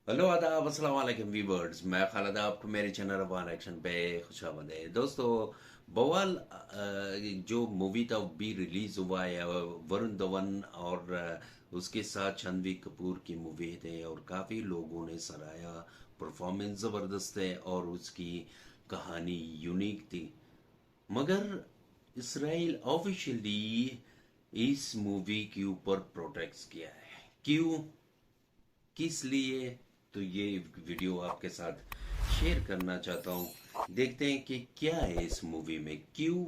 Hello आदाब अस्सलाम वालेकुम व्यूवर्स। मैं खालिद, आपको मेरे चैनल वन एक्शन पे खुशामदीद। दोस्तों, बवाल जो मूवी था वो भी रिलीज हुआ है। वरुण धवन और उसके साथ रणबीर कपूर की मूवी थे और काफ़ी लोगों ने सराहा। परफॉर्मेंस ज़बरदस्त है और उसकी कहानी यूनिक थी। मगर इसराइल ऑफिशियली इस मूवी के ऊपर प्रोटेस्ट किया है। क्यों, किस लिए, तो ये वीडियो आपके साथ शेयर करना चाहता हूँ। देखते हैं कि क्या है इस मूवी में, क्यों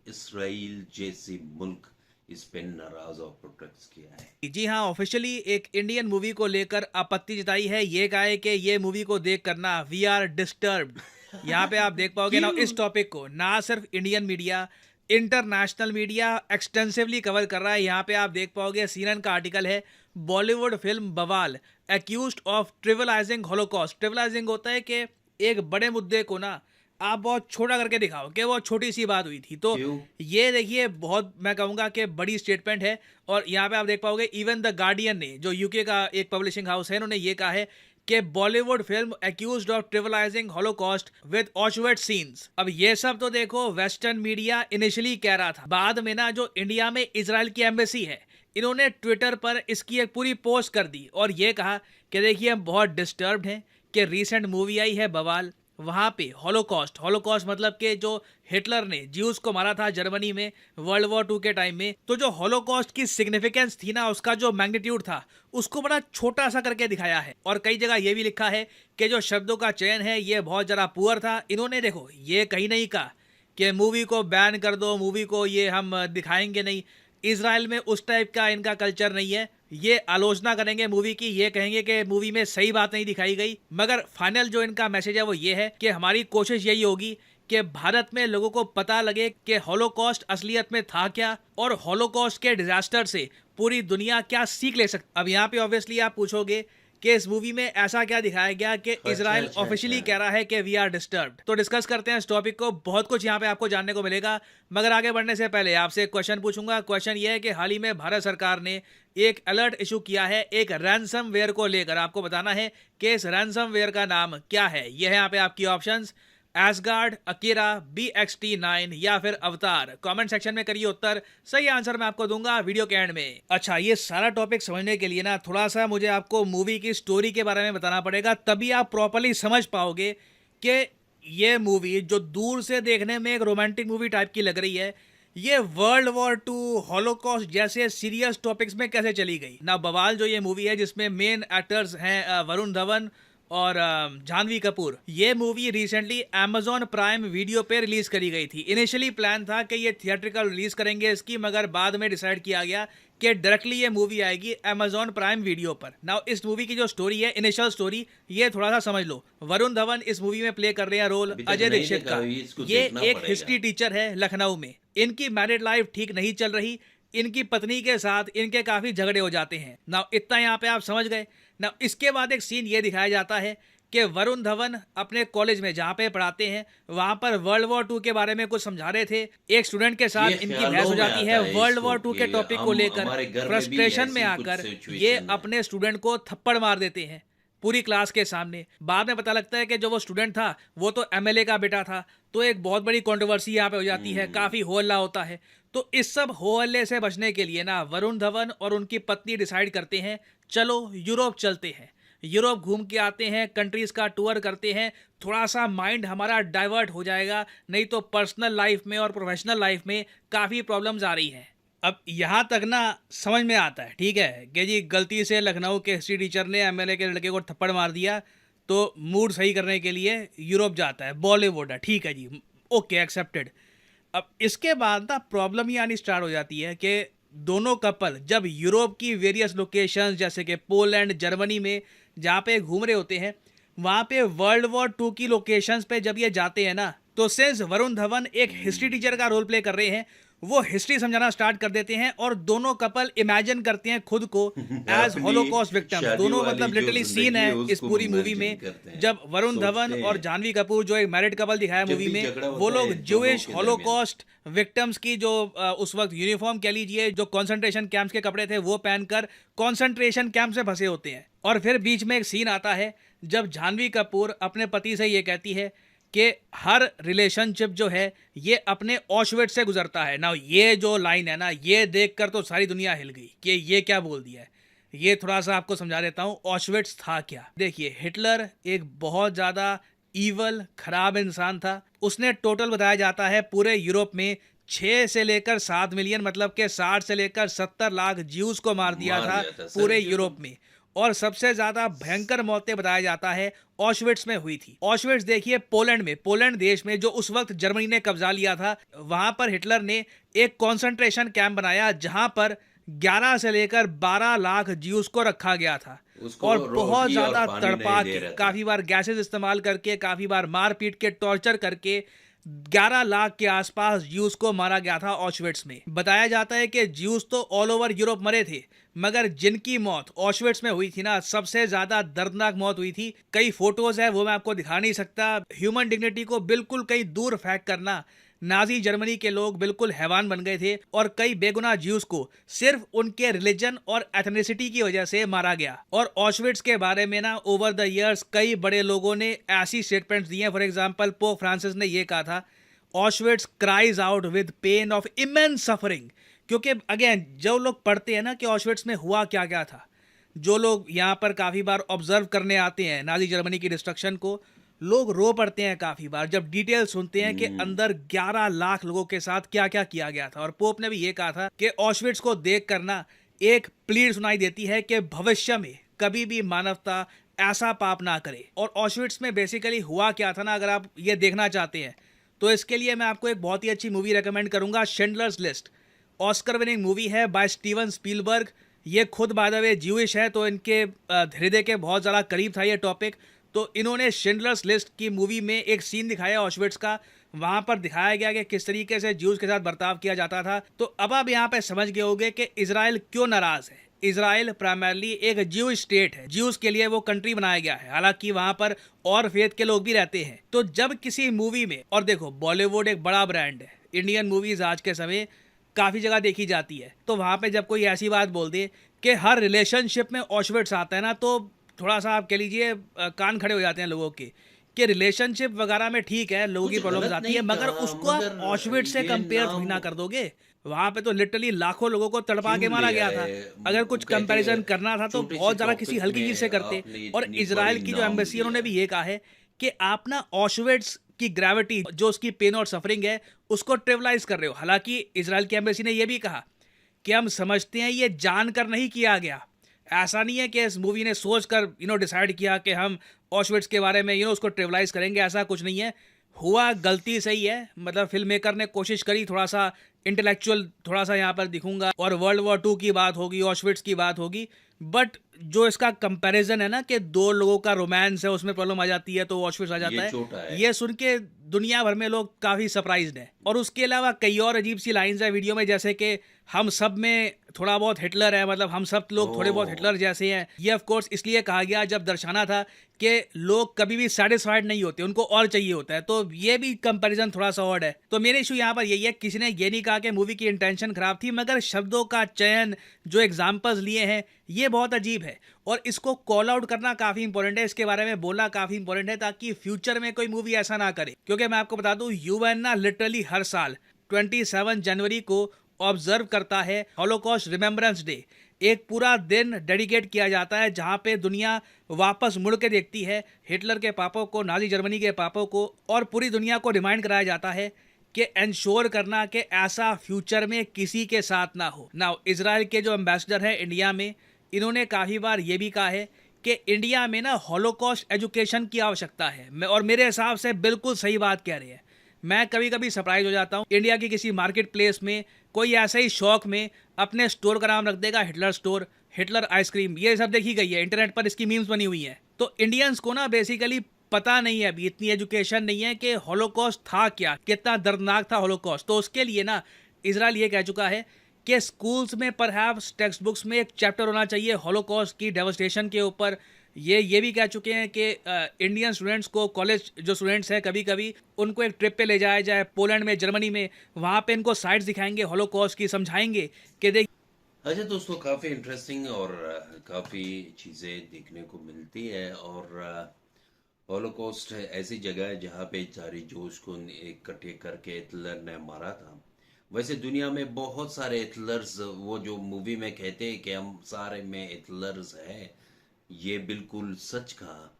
इसराइल जैसे मुल्क इस पे नाराज और प्रोटेस्ट किया है। जी हाँ, ऑफिशियली एक इंडियन मूवी को लेकर आपत्ति जताई है। ये कहा है कि ये मूवी को देख कर ना वी आर डिस्टर्ब्ड। यहाँ पे आप देख पाओगे ना, क्यों? इस टॉपिक को ना सिर्फ Indian media, international media extensively cover कर रहा है। यहाँ पे आप देख पाओगे सीएनएन का आर्टिकल है, बॉलीवुड फिल्म बवाल एक्यूज्ड ऑफ ट्रिवलाइजिंग हॉलोकॉस्ट। ट्रिवलाइजिंग होता है कि एक बड़े मुद्दे को ना आप बहुत छोटा करके दिखाओ कि वो छोटी सी बात हुई थी। तो क्यों? ये देखिए, बहुत मैं कहूँगा कि बड़ी स्टेटमेंट है। और यहाँ पे आप देख पाओगे इवन द गार्डियन ने, जो यूके का एक पब्लिशिंग हाउस है, इन्होंने ये कहा है कि Bollywood film accused of trivialising Holocaust with Auschwitz scenes. अब ये सब तो देखो वेस्टर्न मीडिया इनिशियली कह रहा था, बाद में ना जो इंडिया में इजराइल की एम्बेसी है, इन्होंने ट्विटर पर इसकी एक पूरी पोस्ट कर दी और ये कहा कि देखिए हम बहुत डिस्टर्ब्ड हैं कि रीसेंट मूवी आई है बवाल, वहाँ पे हॉलोकॉस्ट, हॉलोकॉस्ट मतलब कि जो हिटलर ने ज्यूज को मारा था जर्मनी में वर्ल्ड वॉर 2 के टाइम में, तो जो हॉलोकॉस्ट की सिग्निफिकेंस थी ना, उसका जो मैग्नीट्यूड था, उसको बड़ा छोटा सा करके दिखाया है। और कई जगह ये भी लिखा है कि जो शब्दों का चयन है ये बहुत ज़रा पुअर था। इन्होंने देखो ये कहीं नहीं कहा कि मूवी को बैन कर दो, मूवी को ये हम दिखाएंगे नहीं। इसराइल में उस टाइप का इनका कल्चर नहीं है। ये आलोचना करेंगे मूवी की, ये कहेंगे कि मूवी में सही बात नहीं दिखाई गई, मगर फाइनल जो इनका मैसेज है वो ये है कि हमारी कोशिश यही होगी कि भारत में लोगों को पता लगे कि हॉलोकॉस्ट असलियत में था क्या और हॉलोकॉस्ट के डिजास्टर से पूरी दुनिया क्या सीख ले सकती। अब यहाँ पे ऑब्वियसली आप पूछोगे कि इस मूवी में ऐसा क्या दिखाया गया कि अच्छा इजराइल अच्छा ऑफिशियली अच्छा। कह रहा है कि वी आर डिस्टर्ब्ड। तो डिस्कस करते हैं इस टॉपिक को, बहुत कुछ यहाँ पे आपको जानने को मिलेगा। मगर आगे बढ़ने से पहले आपसे एक क्वेश्चन पूछूंगा। क्वेश्चन ये है कि हाल ही में भारत सरकार ने एक अलर्ट इशू किया है एक रैंसमवेयर को लेकर। आपको बताना है कि इस रैंसमवेयर का नाम क्या है। यह है यहाँ पे आपकी ऑप्शंस, एसगार्ड, अकीरा, BXT9 या फिर अवतार। कमेंट सेक्शन में करिए उत्तर, सही आंसर मैं आपको दूंगा वीडियो के एंड में। अच्छा, ये सारा टॉपिक समझने के लिए ना थोड़ा सा मुझे आपको मूवी की स्टोरी के बारे में बताना पड़ेगा, तभी आप प्रॉपर्ली समझ पाओगे कि ये मूवी जो दूर से देखने में एक रोमांटिक मूवी टाइप की लग रही है, ये वर्ल्ड वॉर 2 हॉलोकॉस्ट जैसे सीरियस टॉपिक्स में कैसे चली गई ना। बवाल जो ये मूवी है जिसमें मेन एक्टर्स हैं वरुण धवन और जानवी कपूर, ये movie recently Amazon prime video पे रिलीज करी गई थी। इनिशियली प्लान था कि ये थिएट्रिकल रिलीज करेंगे इसकी, मगर बाद में डिसाइड किया गया कि डायरेक्टली ये मूवी आएगी Amazon प्राइम वीडियो पर। नाउ इस मूवी की जो स्टोरी है, इनिशियल स्टोरी, ये थोड़ा सा समझ लो। वरुण धवन इस मूवी में प्ले कर रहे हैं रोल अभी तक अजय नहीं दीक्षित देखा, का। अभी इसको ये देखना एक पड़ेगा। हिस्ट्री टीचर है लखनऊ में। इनकी मैरिड लाइफ ठीक नहीं चल रही, इनकी पत्नी के साथ इनके काफी झगड़े हो जाते हैं ना। इतना यहाँ पे आप समझ गए ना। इसके बाद एक सीन ये दिखाया जाता है कि वरुण धवन अपने कॉलेज में जहाँ पे पढ़ाते हैं, वहां पर वर्ल्ड वॉर 2 के बारे में कुछ समझा रहे थे। एक स्टूडेंट के ये साथ इनकी बहस ख्यालों हो में जाती है आता है वर्ल्ड इसको वॉर टू कि के टॉपिक को हम लेकर। हमारे घर में भी फ्रस्ट्रेशन में ऐसी कुछ आकर ये सिचुएशन है। अपने स्टूडेंट को थप्पड़ मार देते हैं पूरी क्लास के सामने। बाद में पता लगता है कि जो वो स्टूडेंट था वो तो MLA का बेटा था। तो एक बहुत बड़ी कंट्रोवर्सी यहाँ पे हो जाती है, हम्म। काफी हो हल्ला होता है। तो इस सब हो हल्ले से बचने के लिए ना वरुण धवन और उनकी पत्नी डिसाइड करते हैं चलो यूरोप चलते हैं, यूरोप घूम के आते हैं, कंट्रीज का टूर करते हैं, थोड़ा सा माइंड हमारा डाइवर्ट हो जाएगा, नहीं तो पर्सनल लाइफ में और प्रोफेशनल लाइफ में काफ़ी प्रॉब्लम्स आ रही हैं। अब यहाँ तक ना समझ में आता है, ठीक है, कि जी गलती से लखनऊ के हिस्ट्री टीचर ने MLA के लड़के को थप्पड़ मार दिया, तो मूड सही करने के लिए यूरोप जाता है, बॉलीवुड है, ठीक है जी, ओके एक्सेप्टेड। अब इसके बाद ना प्रॉब्लम ये आनी स्टार्ट हो जाती है कि दोनों कपल जब यूरोप की वेरियस लोकेशंस जैसे कि पोलैंड, जर्मनी में जहाँ पे घूम रहे होते हैं, वहाँ पे वर्ल्ड वॉर 2 की लोकेशंस पे जब ये जाते हैं ना, तो सिंस वरुण धवन एक हिस्ट्री टीचर का रोल प्ले कर रहे हैं, वो हिस्ट्री समझाना स्टार्ट कर देते हैं और दोनों कपल इमेजिन करते हैं खुद को एज अपनी हॉलोकॉस्ट विक्टिम्स। शादी दोनों वाली मतलब जो लिटरली सीन जिंदगी है है इस उसको पूरी मूवी मेंशन में, करते हैं, जब वरुण धवन सोचते और हैं। जानवी कपूर जो एक मैरिड कपल दिखाया जब मूवी भी में, झगड़ा वो होता लोग है दोनों जूइश के दरमियान। हॉलोकॉस्ट विक्टिम्स की जो उस वक्त यूनिफॉर्म कह लीजिए, जो कॉन्सेंट्रेशन कैंप्स के कपड़े थे वो पहनकर कॉन्सेंट्रेशन कैंप से फंसे होते हैं। और फिर बीच में एक सीन आता है जब जानवी कपूर अपने पति से ये कहती है कि हर रिलेशनशिप जो है ये अपने ऑशविट्ज से गुजरता है ना। ये जो लाइन है ना, ये देखकर तो सारी दुनिया हिल गई कि ये क्या बोल दिया है। ये थोड़ा सा आपको समझा देता हूँ ऑशविट्ज था क्या। देखिए, हिटलर एक बहुत ज़्यादा ईवल खराब इंसान था। उसने टोटल बताया जाता है पूरे यूरोप में 6 से लेकर 7 मिलियन, मतलब के 60 से लेकर 70 लाख ज्यूज को मार दिया था पूरे यूरोप में। और सबसे ज्यादा भयंकर मौतें बताया जाता है ऑशविट्स में हुई थी। ऑशविट्स देखिए पोलैंड में, पोलैंड देश में, जो उस वक्त जर्मनी ने कब्जा लिया था, वहां पर हिटलर ने एक कॉन्सेंट्रेशन कैंप बनाया जहां पर 11 से लेकर 12 लाख ज्यूज को रखा गया था। और बहुत ज्यादा तड़पा के, काफी बार गैसेस इस्तेमाल करके, काफी बार मार पीट के, टॉर्चर करके 11 लाख के आसपास ज्यूज को मारा गया था ऑशविट्स में। बताया जाता है कि ज्यूज तो ऑल ओवर यूरोप मरे थे, मगर जिनकी मौत ऑशविट्स में हुई थी ना, सबसे ज्यादा दर्दनाक मौत हुई थी। कई फोटोज है, वो मैं आपको दिखा नहीं सकता। ह्यूमन डिग्निटी को बिल्कुल कहीं दूर फेंक करना, नाजी जर्मनी के लोग बिल्कुल हैवान बन गए थे और कई बेगुनाह ज्यूज को सिर्फ उनके रिलीजन और एथनिसिटी की वजह से मारा गया। और ऑशविट्स के बारे में ना ओवर द इयर्स कई बड़े लोगों ने ऐसी स्टेटमेंट्स दी हैं। फॉर एग्जांपल पोप फ्रांसिस ने ये कहा था, Auschwitz cries out with pain of immense suffering. क्योंकि अगेन जो लोग पढ़ते हैं ना कि ऑशविट्स में हुआ क्या क्या था, जो लोग यहाँ पर काफ़ी बार ऑब्जर्व करने आते हैं नाजी जर्मनी की डिस्ट्रक्शन को, लोग रो पड़ते हैं काफ़ी बार जब डिटेल सुनते हैं कि अंदर 11 लाख लोगों के साथ क्या क्या किया गया था। और पोप ने भी ये कहा था कि ऑशविट्स को देख कर ना एक प्लीड सुनाई देती है कि भविष्य में कभी भी मानवता ऐसा पाप ना करे। और ऑशविट्स में बेसिकली हुआ क्या था ना, अगर आप ये देखना चाहते हैं तो इसके लिए मैं आपको एक बहुत ही अच्छी मूवी रेकमेंड करूंगा, Schindler's list. Oscar winning movie है बाय स्टीवन स्पीलबर्ग। ये खुद बाय द वे ज्यूइश है, तो इनके हृदय के बहुत ज़्यादा करीब था ये टॉपिक। तो इन्होंने शिंडलर्स लिस्ट की मूवी में एक सीन दिखाया ऑशविट्स का। वहां पर दिखाया गया कि किस तरीके से ज्यूज के साथ बर्ताव किया जाता था। तो अब आप यहाँ पे समझ गए होंगे कि इजराइल क्यों नाराज है। इजराइल प्राइमरली एक ज्यूइश स्टेट है, ज्यूज के लिए वो कंट्री बनाया गया है, हालांकि वहां पर और फेथ के लोग भी रहते हैं। तो जब किसी मूवी में, और देखो बॉलीवुड एक बड़ा ब्रांड है, इंडियन मूवीज आज के समय काफ़ी जगह देखी जाती है, तो वहाँ पे जब कोई ऐसी बात बोल दे कि हर रिलेशनशिप में ऑशविट्स आता है ना, तो थोड़ा सा आप कह लीजिए कान खड़े हो जाते हैं लोगों के कि रिलेशनशिप वगैरह में ठीक है, लोगों की प्रॉब्लम्स आती है, मगर उसको आप ऑशविट्स से कंपेयर थोड़ी ना कर दोगे। वहाँ पे तो लिटरली लाखों लोगों को तड़पा के मारा गया था। अगर कुछ कंपैरिजन करना था तो बहुत ज़्यादा किसी हल्की चीज़ से करते। और इजराइल की जो एम्बेसी, उन्होंने भी ये कहा है कि आप ना ऑशविट्स की ग्रेविटी, जो उसकी पेन और सफरिंग है, उसको ट्रिवलाइज कर रहे हो। हालांकि इजराइल की एम्बेसी ने यह भी कहा कि हम समझते हैं ये जानकर नहीं किया गया। ऐसा नहीं है कि इस मूवी ने सोचकर डिसाइड किया कि हम ऑशविट्स के बारे में उसको ट्रिवलाइज करेंगे, ऐसा कुछ नहीं है। हुआ गलती सही है, मतलब फिल्म मेकर ने कोशिश करी, थोड़ा सा इंटेलेक्चुअल थोड़ा सा यहाँ पर दिखूंगा, और वर्ल्ड वॉर 2 की बात होगी, ऑशविट्स की बात होगी, बट जो इसका कंपैरिजन है ना कि दो लोगों का रोमांस है, उसमें प्रॉब्लम आ जाती है तो ऑशविट्स आ जाता है। ये सुन के दुनिया भर में लोग काफ़ी सरप्राइज्ड हैं। और उसके अलावा कई और अजीब सी लाइंस है वीडियो में, जैसे कि हम सब में थोड़ा बहुत हिटलर है, मतलब हम सब लोग थोड़े बहुत हिटलर जैसे हैं। ये ऑफ कोर्स इसलिए कहा गया जब दर्शाना था कि लोग कभी भी सेटिस्फाइड नहीं होते, उनको और चाहिए होता है। तो ये भी कंपैरिजन थोड़ा सा ऑड है। तो मेरे इशू यहाँ पर यही है, किसी ने ये नहीं कहा कि मूवी की इंटेंशन खराब थी, मगर शब्दों का चयन, जो एग्जाम्पल्स लिए हैं, ये बहुत अजीब है। और इसको कॉल आउट करना काफ़ी इंपॉर्टेंट है, इसके बारे में बोलना काफ़ी इंपॉर्टेंट है, ताकि फ्यूचर में कोई मूवी ऐसा ना करे। क्योंकि मैं आपको बता दूं, यूएन ना लिटरली हर साल 27 जनवरी को ऑब्जर्व करता है हॉलोकॉस्ट रिमेम्बरेंस डे। एक पूरा दिन डेडिकेट किया जाता है जहाँ पे दुनिया वापस मुड़ के देखती है हिटलर के पापों को, नाजी जर्मनी के पापों को, और पूरी दुनिया को रिमाइंड कराया जाता है कि इंश्योर करना कि ऐसा फ्यूचर में किसी के साथ ना हो। ना इजराइल के जो एम्बेसडर हैं इंडिया में, इन्होंने काफ़ी बार ये भी कहा है कि इंडिया में ना हॉलोकॉस्ट एजुकेशन की आवश्यकता है। और मेरे हिसाब से बिल्कुल सही बात कह रहे हैं। मैं कभी कभी सरप्राइज हो जाता हूँ, इंडिया की किसी मार्केट प्लेस में कोई ऐसे ही शौक में अपने स्टोर का नाम रख देगा हिटलर स्टोर, हिटलर आइसक्रीम, ये सब देखी गई है, इंटरनेट पर इसकी मीम्स बनी हुई हैं। तो इंडियंस को ना बेसिकली पता नहीं है, अभी इतनी एजुकेशन नहीं है कि हॉलोकॉस्ट था क्या, कितना दर्दनाक था हॉलोकॉस्ट। तो उसके लिए ना इजराइल ये कह चुका है कि स्कूल्स में परहैप्स टेक्स्ट बुक्स में एक चैप्टर होना चाहिए हॉलोकॉस्ट की डेवस्टेशन के ऊपर। ये भी कह चुके हैं कि इंडियन स्टूडेंट्स को, कॉलेज जो स्टूडेंट्स हैं, कभी कभी उनको एक ट्रिप पे ले जाया जाए पोलैंड में, जर्मनी में, वहाँ पे इनको साइट्स दिखाएंगे हॉलोकॉस्ट की, समझाएंगे कि देख अच्छा दोस्तों, काफ़ी इंटरेस्टिंग और काफ़ी चीज़ें देखने को मिलती है। और हॉलोकॉस्ट ऐसी जगह है जहाँ पे सारी जोश को इकट्ठे करके हिटलर ने मारा था। वैसे दुनिया में बहुत सारे हिटलर्स, वो जो मूवी में कहते हैं कि हम सारे में हिटलर्स हैं, ये बिल्कुल सच कहा।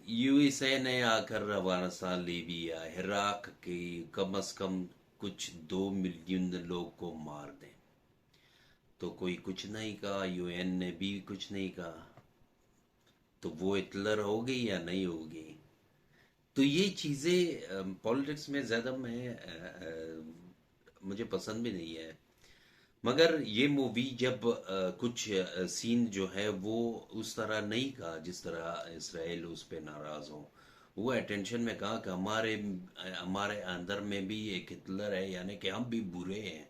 यूएसए ने आकर अफगानिस्तान, लीबिया, इराक की कम से कम कुछ 2 मिलियन लोग को मार दें, तो कोई कुछ नहीं कहा, यूएन ने भी कुछ नहीं कहा, तो वो हिटलर होगी या नहीं होगी। तो ये चीज़ें पॉलिटिक्स में ज़्यादा मुझे पसंद भी नहीं है। मगर ये मूवी जब कुछ सीन जो है वो उस तरह नहीं कहा जिस तरह इसराइल उस पे नाराज हो, वो अटेंशन में कहा कि हमारे हमारे अंदर में भी एक हिटलर है, यानी कि हम भी बुरे हैं,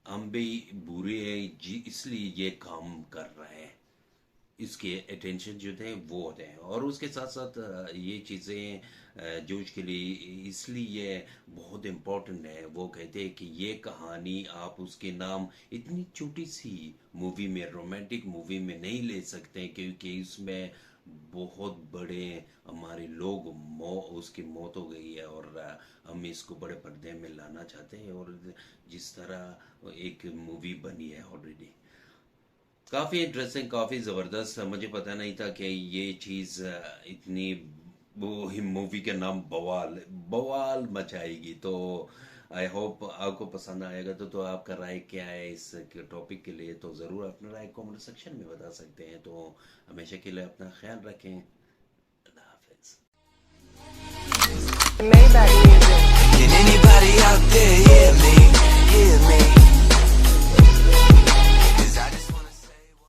हम भी बुरे हैं जी, इसलिए ये काम कर रहे हैं। इसके अटेंशन जो थे वो होते हैं। और उसके साथ साथ ये चीज़ें जोश के लिए इसलिए बहुत इम्पोर्टेंट है। वो कहते हैं कि ये कहानी आप उसके नाम इतनी छोटी सी मूवी में, रोमांटिक मूवी में नहीं ले सकते, क्योंकि इसमें बहुत बड़े हमारे लोग उसकी मौत हो गई है, और हम इसको बड़े पर्दे में लाना चाहते हैं। और जिस तरह एक मूवी बनी है ऑलरेडी, काफ़ी इंटरेस्टिंग, काफ़ी ज़बरदस्त। मुझे पता नहीं था कि ये चीज़ इतनी, वो ही मूवी का नाम बवाल बवाल मचाएगी। तो आई होप आपको पसंद आएगा। तो आपका राय क्या है इस टॉपिक के लिए, तो ज़रूर अपना राय कमेंट सेक्शन में बता सकते हैं। तो हमेशा के लिए अपना ख्याल रखें। अल्लाह हाफिज़। Maybach music. Can anybody out there